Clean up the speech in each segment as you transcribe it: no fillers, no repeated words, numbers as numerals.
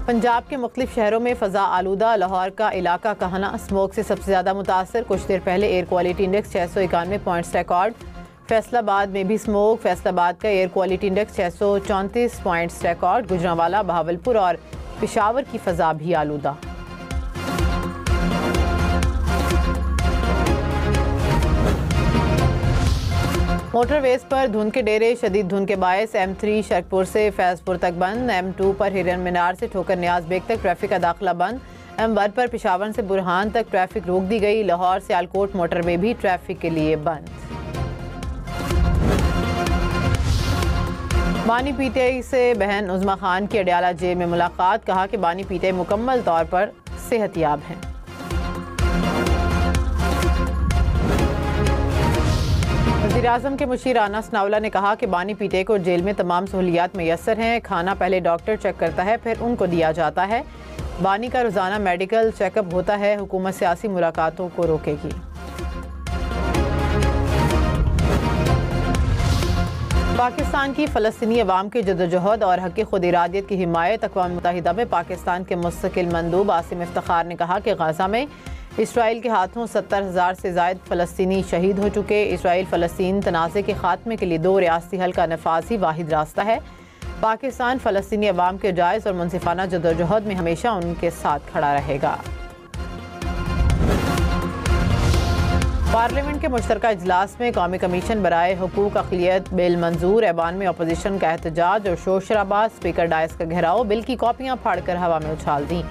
पंजाब के मुख्तलिफ शहरों में फ़ज़ा आलूदा। लाहौर का इलाका कहना स्मोक से सबसे ज़्यादा मुतासर। कुछ देर पहले air quality index 691 points record. Faisalabad में भी स्मोक। फैसलाबाद का air quality index 634 points record. Gujranwala, Bahawalpur और पेशावर की फ़ज़ा भी आलूदा। मोटरवेज पर धुंध के डेरे। शदीद धुंध के बायस M3 शरकपुर से फैजपुर तक बंद। M2 पर हिरन मीनार से ठोकर न्याज बेग तक ट्रैफिक का दाखिला बंद। M1 पर पेशावर से बुरहान तक ट्रैफिक रोक दी गई। लाहौर से आलकोट मोटर में भी ट्रैफिक के लिए बंद। बानी पीटीआई से बहन उज़्मा खान की अडयाला जेल में मुलाकात। कहा कि बानी पीटीआई मुकम्मल तौर पर सेहतयाब हैं। वज़ीर-ए-आज़म के मुशीर अनस नावला ने कहा कि बानी पीटीआई को जेल में तमाम सहूलियात मैसर हैं। खाना पहले डॉक्टर चेक करता है, फिर उनको दिया जाता है। बानी का रोज़ाना मेडिकल चेकअप होता है। हुकूमत सियासी मुलाकातों को रोकेगी। पाकिस्तान की फ़लस्तीनी अवाम की जदोजहद और हक़ खुद इरादियत की हिमायत। अक़वाम मुत्तहिदा में पाकिस्तान के मुस्तकिल मंदूब आसिम इफ्तिखार ने कहा कि गाज़ा में इसराइल के हाथों 70,000 से ज़ायद फ़लस्तीनी शहीद हो चुके। इसराइल फ़लस्तीन तनाज़े के ख़ात्मे के लिए 2 रियासती हल का नफाज ही वाहिद रास्ता है। पाकिस्तान फ़लस्तीनी अवाम के जायज़ और मुनसिफाना जदोजहद में हमेशा उनके साथ खड़ा रहेगा। पार्लियामेंट के मुश्तरका इजलास में कौमी कमीशन बराए हुकूक अक़लियत बिल मंजूर। ऐवान में अपोजिशन का एहतजाज और शोर शराबा। स्पीकर डायस का घेराव। बिल की कॉपियाँ फाड़कर हवा में उछाल दी।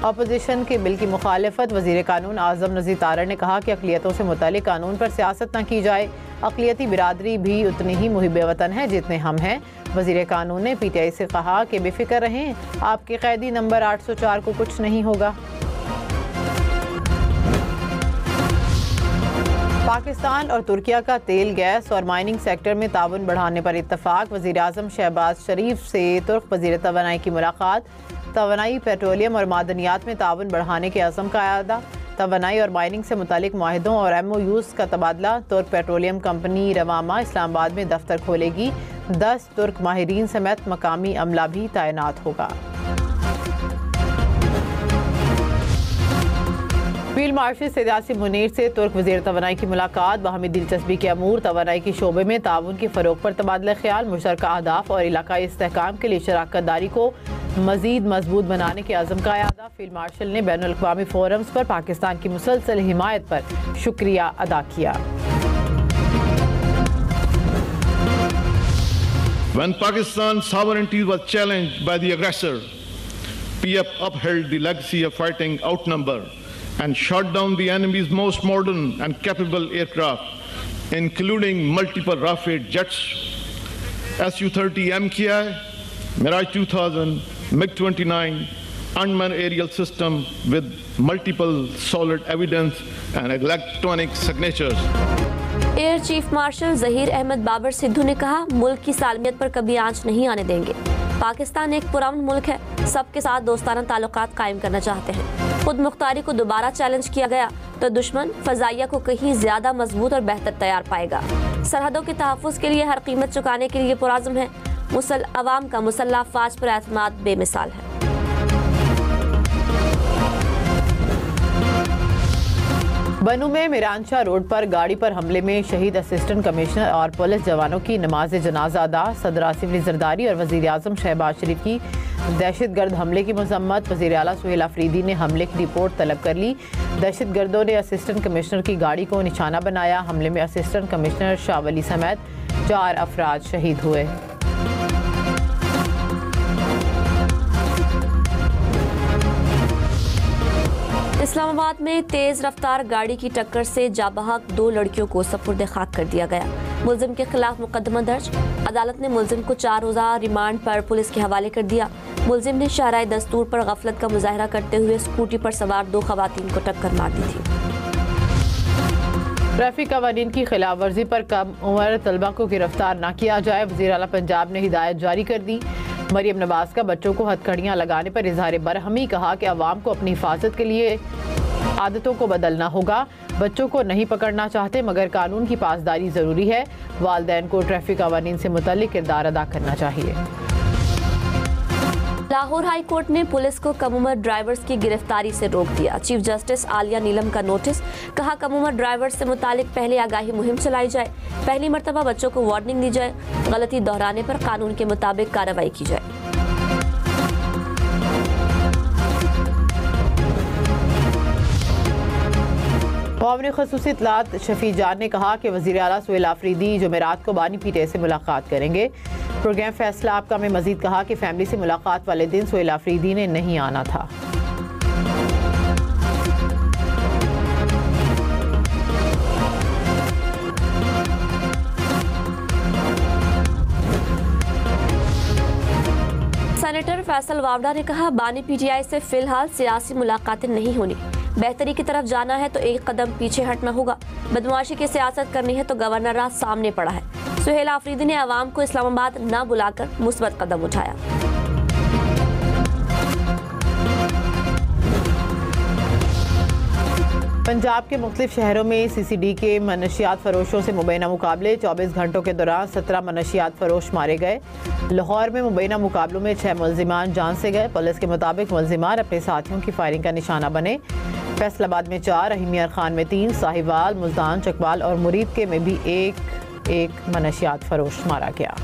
अपोजिशन के बिल की मुखालिफत। वज़ीर कानून आज़म नज़ीर तारड़ ने कहा कि अक़लियतों से मुतालिक कानून पर सियासत न की जाए। अक़लियती बिरादरी भी उतनी ही मुहिब्बे वतन है जितने हम हैं। वज़ीर कानून ने पीटीआई से कहा कि बेफिक्र रहें, आपके कैदी नंबर 804 को कुछ नहीं होगा। पाकिस्तान और तुर्किया का तेल, गैस और माइनिंग सेक्टर में ताउन बढ़ाने पर इत्तफाक। वज़ीर-ए-आज़म शहबाज शरीफ से तुर्क वज़ीर तवानाई की मुलाकात। तवानाई, पेट्रोलियम और मादनियात में ताउन बढ़ाने के अज़म का अदा। तवानाई और माइनिंग से मुतालिक मुआहिदों और MOUs का तबादला। तुर्क पेट्रोलियम कंपनी रवामा इस्लामाबाद में दफ्तर खोलेगी। 10 तुर्क माहिरीन समेत मकामी अमला भी तैनात होगा। फील्ड मार्शल सैयद मुनीर से तुर्क वज़ीर तवानाई की मुलाकात। बाहमी दिलचस्पी के अमूर। तवानाई के शोबे में ताउन के फ़रोग पर तबादला ख्याल। मुश्तरका अहदाफ और इलाकाई इस्तेहकाम के लिए शराकत दारी को मज़ीद मजबूत बनाने के अज़म का अदा। फील्ड मार्शल ने बैनुल अक़वामी फोरम्स पर पाकिस्तान की मुसलसल हिमायत पर शुक्रिया अदा किया। When Pakistan's sovereignty was challenged by the aggressor, PF upheld the legacy of fighting outnumbered and shot down the enemy's most modern and capable aircraft, including multiple Rafale jets, Su-30 MKI, Mirage 2000, MiG-29, unmanned aerial system with multiple solid evidence and electronic signatures. Air chief marshal Zaheer Ahmed Babar Sidhu ने कहा, मुल्क की सालमियत पर कभी आंच नहीं आने देंगे। पाकिस्तान एक पुरअमन मुल्क है, सबके साथ दोस्ताना ताल्लुकात कायम करना चाहते हैं। खुद मुख्तारी को दोबारा चैलेंज किया गया तो दुश्मन फजाइया को कहीं ज्यादा मजबूत और बेहतर तैयार पाएगा। सरहदों के तहफ़्फ़ुज़ के लिए हर कीमत चुकाने के लिए पुराज़म है। अवाम का मुसल्लह अफ़वाज पर एतमाद बेमिसाल है। बनू में मिरानशाह रोड पर गाड़ी पर हमले में शहीद असिस्टेंट कमिश्नर और पुलिस जवानों की नमाज जनाजा अदा। सदर आसिफ अली जरदारी और वज़ीर आज़म शहबाज शरीफ की दहशतगर्द हमले की मजम्मत। वज़ीर आला सुहेल आफरीदी ने हमले की रिपोर्ट तलब कर ली। दहशतगर्दों ने असिस्टेंट कमिश्नर की गाड़ी को निशाना बनाया। हमले में असिस्टेंट कमिश्नर शाह वली समेत 4 अफराद शहीद हुए। इस्लामाबाद में तेज रफ्तार गाड़ी की टक्कर से जाबहक 2 लड़कियों को सपुर्द खाक कर दिया गया। मुलजिम के खिलाफ मुकदमा दर्ज। अदालत ने मुलजिम को 4 रोज़ा रिमांड पर पुलिस के हवाले कर दिया। मुलजिम ने शाहराए दस्तूर पर गफलत का मुजाहरा करते हुए स्कूटी पर सवार 2 खवातीन को टक्कर मार दी थी। ट्रैफिक कवानीन की खिलाफ वर्जी पर कम उम्र तलबा को गिरफ्तार न किया जाए। वज़ीर आला पंजाब ने हिदायत जारी कर दी। मरियम नवाज का बच्चों को हथकड़ियाँ लगाने पर इजहार बरहमी। कहा कि अवाम को अपनी हिफाजत के लिए आदतों को बदलना होगा। बच्चों को नहीं पकड़ना चाहते मगर कानून की पासदारी ज़रूरी है। वालिदैन को ट्रैफिक कवानीन से मुतल्लिक किरदार अदा करना चाहिए। लाहौर हाई कोर्ट ने पुलिस को कम उम्र ड्राइवर्स की गिरफ्तारी से रोक दिया। चीफ जस्टिस आलिया नीलम का नोटिस, कहा कम उम्र ड्राइवर्स से मुतालिक पहले आगाही मुहिम चलाई जाए, पहली मर्तबा बच्चों को वार्निंग दी जाए, गलती दोहराने पर कानून के मुताबिक कार्रवाई की जाए। कौमी खसूसी इतलात शफी जान ने कहा कि वज़ीर आला सुहेल आफरीदी जुमेरात को बानी पीटे से मुलाकात करेंगे। प्रोग्राम फैसला आपका में मजीद कहा कि फैमिली से मुलाकात वाले दिन सुहेल आफरीदी ने नहीं आना था। सेनेटर फैसल वावड़ा ने कहा बानी पीटीआई से फिलहाल सियासी मुलाकातें नहीं होनी, बेहतरी की तरफ जाना है तो एक कदम पीछे हटना होगा, बदमाशी की सियासत करनी है तो गवर्नर राज सामने पड़ा है। सुहेल आफरीदी ने अवाम को इस्लामाबाद न बुलाकर मुस्बत कदम उठाया। पंजाब के मुख्तलिफ शहरों में CCD के मनशियात फरोशों से मुबैना मुकाबले, 24 घंटों के दौरान 17 मनशियात फरोश मारे गए। लाहौर में मुबैना मुकाबलों में 6 मुलजिमान जान से गए। पुलिस के मुताबिक मुलजिमान अपने साथियों की फायरिंग का निशाना बने। फैसलाबाद में 4, रहीमियार खान में 3, साहिवाल, मुल्तान, चकवाल और मुरीद के में भी एक मनशियात फरोश मारा गया।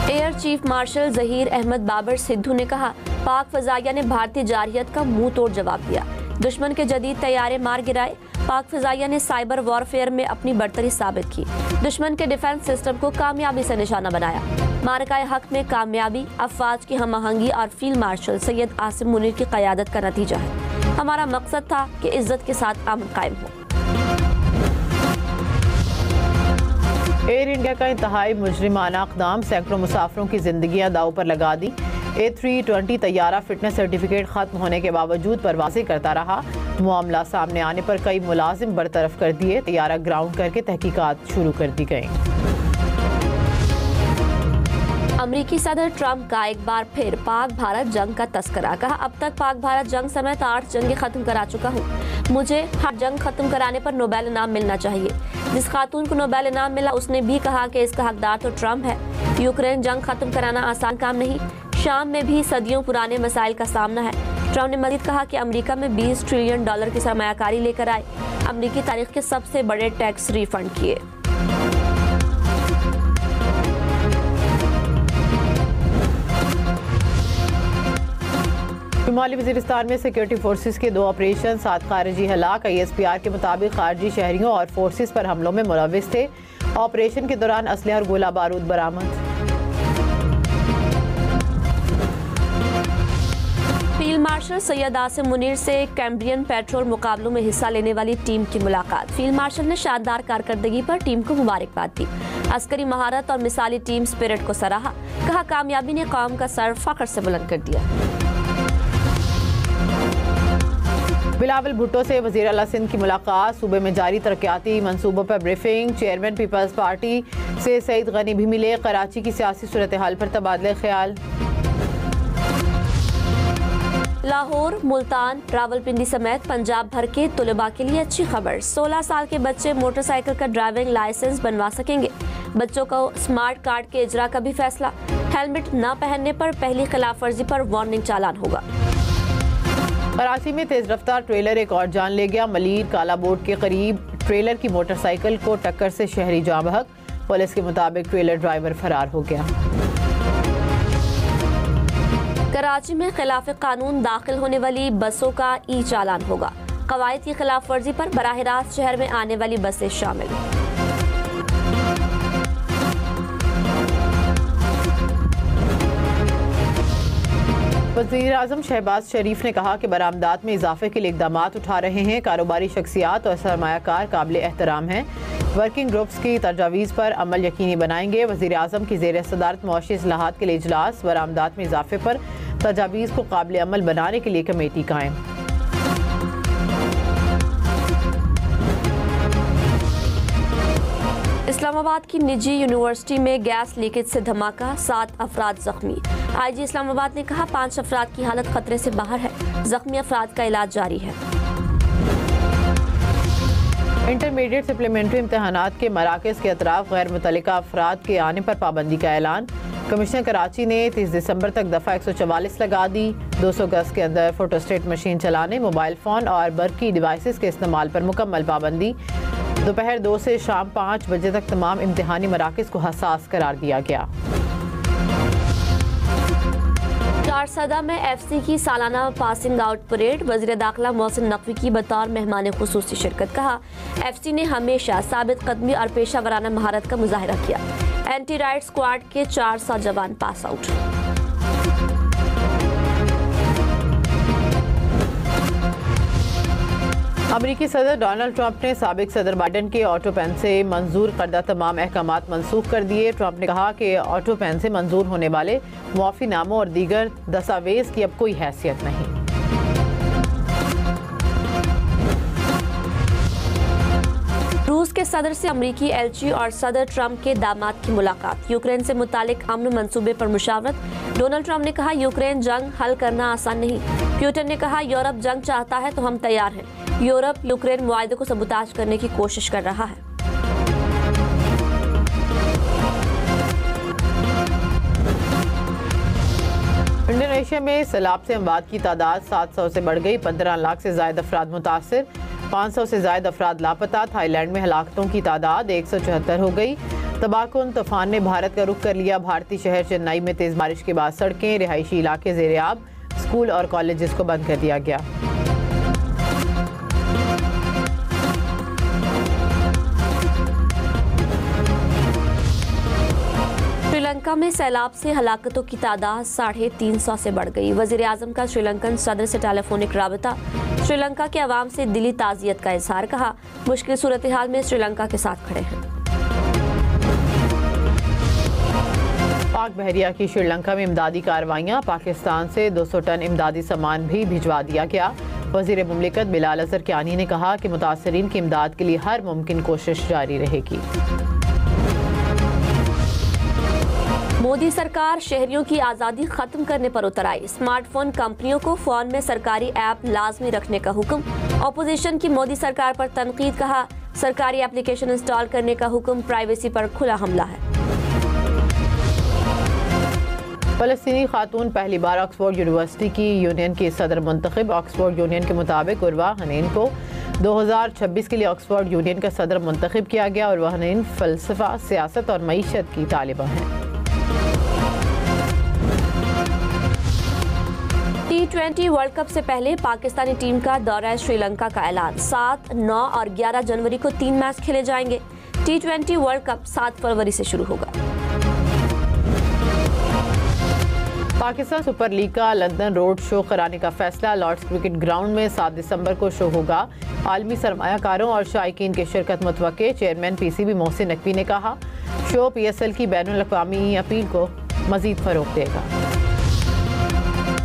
Air chief marshal Zaheer Ahmed Babar Sidhu ने कहा पाक फजाइया ने भारतीय जारहियत का मुंह तोड़ जवाब दिया, दुश्मन के जदीद तैयारे मार गिराए। पाक फजाइया ने साइबर वॉरफेयर में अपनी बढ़तरी साबित की, दुश्मन के डिफेंस सिस्टम को कामयाबी से निशाना बनाया। मारकाए हक में कामयाबी अफवाज की हमआहंगी और फील्ड मार्शल सैयद आसिम मुनीर की क़यादत का नतीजा है। हमारा मकसद था कि इज्जत के साथ अमन कायम हो। एयर इंडिया का इंतहाई मुजरिमाना इक़दाम, सैकड़ों मुसाफिरों की जिंदगियां दाव पर लगा दी। A320 तैयारा फिटनेस सर्टिफिकेट खत्म होने के बावजूद परवाज़ें करता रहा। मामला सामने आने पर कई मुलाजिम बरतरफ कर दिए। तैयारा ग्राउंड करके तहकीकात शुरू कर दी गई। अमरीकी सदर ट्रंप का एक बार फिर पाक भारत जंग का तस्करा, कहा अब तक पाक भारत जंग समेत 8 जंगें खत्म करा चुका हूँ, मुझे हर जंग खत्म कराने पर नोबेल इनाम मिलना चाहिए। जिस खातून को नोबेल इनाम मिला उसने भी कहा कि इसका हकदार तो ट्रंप है। यूक्रेन जंग खत्म कराना आसान काम नहीं, शाम में भी सदियों पुराने मसाइल का सामना है। ट्रंप ने मजीद कहा कि अमेरिका में $20 ट्रिलियन की सरमायाकारी लेकर आए, अमेरिकी तारीख के सबसे बड़े टैक्स रिफंड किए। शुमाली वज़ीरिस्तान में सिक्योरिटी फोर्सेस के 2 ऑपरेशन, 7 खारजी हलाक। ISPR के मुताबिक खारजी शहरियों और फोर्सेस पर हमलों में मुलव्विस थे। ऑपरेशन के दौरान असलहा और गोला बारूद बरामद। फील्ड मार्शल सैयद आसिम मुनीर से कैम्ब्रियन पेट्रोल मुकाबलों में हिस्सा लेने वाली टीम की मुलाकात। फील्ड मार्शल ने शानदार कारकर्दगी पर टीम को मुबारकबाद दी, अस्करी महारत और मिसाली टीम स्पिरिट को सराहा, कहा कामयाबी ने कौम का सर फख्र से बुलंद कर दिया। बिलावल भुट्टो से वज़ीर आला सिंध की मुलाकात, सूबे में जारी तरक्याती मंसूबों पर ब्रीफिंग। चेयरमैन पीपल्स पार्टी से सईद गनी भी मिले, कराची की सियासी सूरत हाल पर तबादले ख्याल। लाहौर, मुल्तान, रावलपिंडी समेत पंजाब भर के तुलबा के लिए अच्छी खबर, 16 साल के बच्चे मोटरसाइकिल का ड्राइविंग लाइसेंस बनवा सकेंगे। बच्चों को स्मार्ट कार्ड के इजरा का भी फैसला, हेलमेट न पहनने पर पहली खिलाफ वर्जी पर वार्निंग चालान होगा। कराची में तेज रफ्तार ट्रेलर एक और जान ले गया। मलीर काला बोर्ड के करीब ट्रेलर की मोटरसाइकिल को टक्कर से शहरी जाँ बहक। पुलिस के मुताबिक ट्रेलर ड्राइवर फरार हो गया। कराची में खिलाफ कानून दाखिल होने वाली बसों का ई चालान होगा, कवायद की खिलाफ वर्जी पर बराह रास्त शहर में आने वाली बसें शामिल। वज़ीर-ए-आज़म शहबाज शरीफ ने कहा कि बरामदात में इजाफे के लिए इक़दामात उठा रहे हैं। कारोबारी शख्सियात और सरमायाकार काबिल एहतराम हैं। वर्किंग ग्रुप्स की तजावीज़ पर अमल यकीनी बनाएंगे। वज़ीर-ए-आज़म की ज़ेर सदारत मौशी इस्लाहात के लिए इजलास, बरामदात में इजाफे पर तजावीज़ को काबिल अमल बनाने के लिए कमेटी कायम। इस्लामाबाद की निजी यूनिवर्सिटी में गैस लीकेज से धमाका, 7 अफराद जख्मी। IG इस्लामाबाद ने कहा 5 अफराद की हालत खतरे से बाहर है, जख्मी अफराद का इलाज जारी है। इंटरमीडिएट सप्लीमेंट्री इम्तहानात के मराकज़ के अतराफ गैर मुतल्लिका अफराद के आने पर पाबंदी का ऐलान। कमिश्नर कराची ने 30 दिसंबर तक दफ़ा 144 लगा दी। 200 गज के अंदर फोटोस्टेट मशीन चलाने, मोबाइल फ़ोन और बरकी डिवाइसेस के इस्तेमाल पर मुकम्मल पाबंदी। दोपहर 2 से शाम 5 बजे तक तमाम इम्तिहानी मराकज़ को हसास करार दिया गया। चारसदा में FC की सालाना पासिंग आउट परेड, वज़ीर दाखिला मोहसिन नकवी की बतौर मेहमान खुसूसी शिरकत। कहा, FC ने हमेशा साबित कदमी और पेशा वराना महारत का मुजाहिरा किया। एंटी राइट स्क्वाड के 400 जवान पास आउट। अमरीकी सदर डोनाल्ड ट्रंप ने साबिक सदर बाइडन के ऑटो पेन से मंजूर करदा तमाम अहकामात मनसूख कर दिए। ट्रंप ने कहा कि ऑटो पेन से मंजूर होने वाले मुआफ़ीनामों और दीगर दस्तावेज की अब कोई हैसियत नहीं। रूस के सदर से अमरीकी एलची और सदर ट्रंप के दामाद की मुलाकात। यूक्रेन से मुतालिक अमन मंसूबे पर मुशावरत। डोनाल्ड ट्रंप ने कहा, यूक्रेन जंग हल करना आसान नहीं। प्यूटन ने कहा, यूरोप जंग चाहता है तो हम तैयार हैं। यूरोप यूक्रेन मुआहदे को सबूताज करने की कोशिश कर रहा है। इंडोनेशिया में सैलाब से अमवात की तादाद 700 से बढ़ गई। 15 लाख से ज्यादा अफराद मुतासिर, 500 से ज्यादा अफराद लापता। थाईलैंड में हलाकतों की तादाद 174 हो गई। तबाहकुन तूफान ने भारत का रुख कर लिया। भारतीय शहर चेन्नई में तेज बारिश के बाद सड़कें, रिहायशी इलाके ज़ेर-ए-आब, स्कूल और कॉलेजेस को बंद कर दिया गया। श्रीलंका में सैलाब से हलाकतों की तादाद 350 से बढ़ गई। वज़ीर आज़म का श्रीलंकन सदर से टेलीफोनिक राबता। श्रीलंका के अवाम से दिली ताज़ियत का इजहार। कहा, मुश्किल सूरत हाल में श्रीलंका के साथ खड़े हैं। पाक बहरिया की श्रीलंका में इमदादी कार्रवाइयाँ। पाकिस्तान से 200 टन इमदादी सामान भी भिजवा दिया गया। वज़ीर मुमलिकत बिलाल अज़हर कियानी ने कहा कि मुतासरीन की इमदाद के लिए हर मुमकिन कोशिश जारी रहेगी। मोदी सरकार शहरियों की आज़ादी खत्म करने पर उतर आई। स्मार्टफोन कंपनियों को फोन में सरकारी ऐप लाजमी रखने का हुक्म। ऑपोजिशन की मोदी सरकार पर तनकीद। कहा, सरकारी एप्लीकेशन इंस्टॉल करने का हुक्म प्राइवेसी पर खुला हमला है। फ़लस्तीनी खातून पहली बार ऑक्सफोर्ड यूनिवर्सिटी की यूनियन की सदर मुंतखब। ऑक्सफोर्ड यूनियन के मुताबिक उर्वा हनीन को 2026 के लिए ऑक्सफोर्ड यूनियन का सदर मुंतखब किया गया। उर्वा हनीन फ़लसफ़ा, सियासत और मईशत की तालिबा हैं। T20 वर्ल्ड कप से पहले पाकिस्तानी टीम का दौरा श्रीलंका का ऐलान। 7, 9 और 11 जनवरी को 3 मैच खेले जाएंगे। T20 वर्ल्ड कप 7 फरवरी से शुरू होगा। पाकिस्तान सुपर लीग का लंदन रोड शो कराने का फैसला। लॉर्ड्स क्रिकेट ग्राउंड में 7 दिसंबर को शो होगा। आलमी सरमायाकारों और शायकीन की शिरकत मुतवक्के। चेयरमैन PCB मोहसिन नकवी ने कहा, शो PSL की बैनुल अक़वामी अपील को मजीद फरोग़ देगा।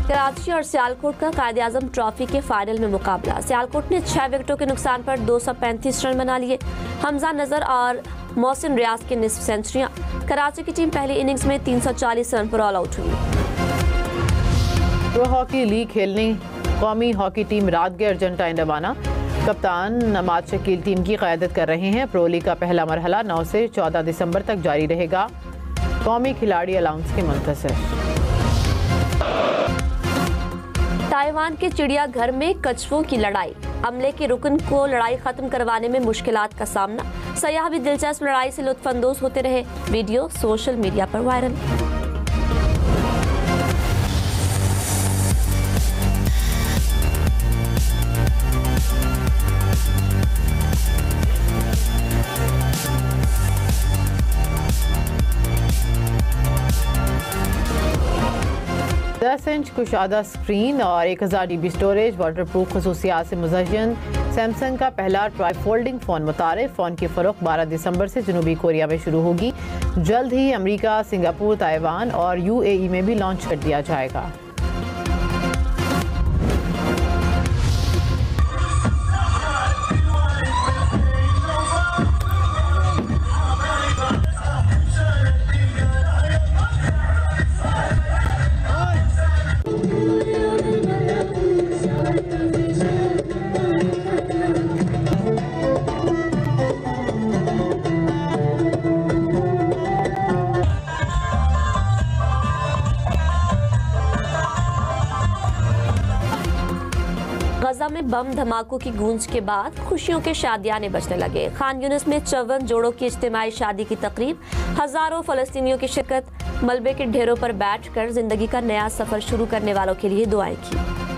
कराची और सियालकोट का कायद-ए-आज़म ट्रॉफी के फाइनल में मुकाबला। सियालकोट ने 6 विकेटों के नुकसान पर 235 रन बना लिए। हमजा नजर और मोहसिन रियाज की निस्फ सेंचुरियां। कराची की टीम पहली इनिंग्स में 340 रन पर ऑल आउट हुई। प्रो हॉकी लीग खेलने कौमी हॉकी टीम रात गए अर्जेंटाइन रवाना। कप्तान नमाज शकील टीम की क़यादत कर रहे हैं। प्रो लीग का पहला मरहला 9 से 14 दिसंबर तक जारी रहेगा। कौमी खिलाड़ी अलाउंस के मुंतज़िर। ताइवान के चिड़ियाघर में कछुओं की लड़ाई। अमले के रुकन को लड़ाई खत्म करवाने में मुश्किलात का सामना। सयाह भी दिलचस्प लड़ाई से लुत्फानंदोज होते रहे। वीडियो सोशल मीडिया पर वायरल। इंच कुशादा स्क्रीन और 1000 GB स्टोरेज, वाटरप्रूफ खसूसियात से मुज़य्यन सैमसंग का पहला ट्राई फोल्डिंग फ़ोन मुतारिफ। फ़ोन की फ़रोख्त 12 दिसंबर से जनूबी कोरिया में शुरू होगी। जल्द ही अमेरिका, सिंगापुर, ताइवान और UAE में भी लॉन्च कर दिया जाएगा। गाजा में बम धमाकों की गूंज के बाद खुशियों के शादियाने बजने लगे। खान यूनिस में 54 जोड़ों की इज्तिमाई शादी की तकरीब, हजारों फलस्तीनियों की शिरकत, मलबे के ढेरों पर बैठकर जिंदगी का नया सफर शुरू करने वालों के लिए दुआएं की।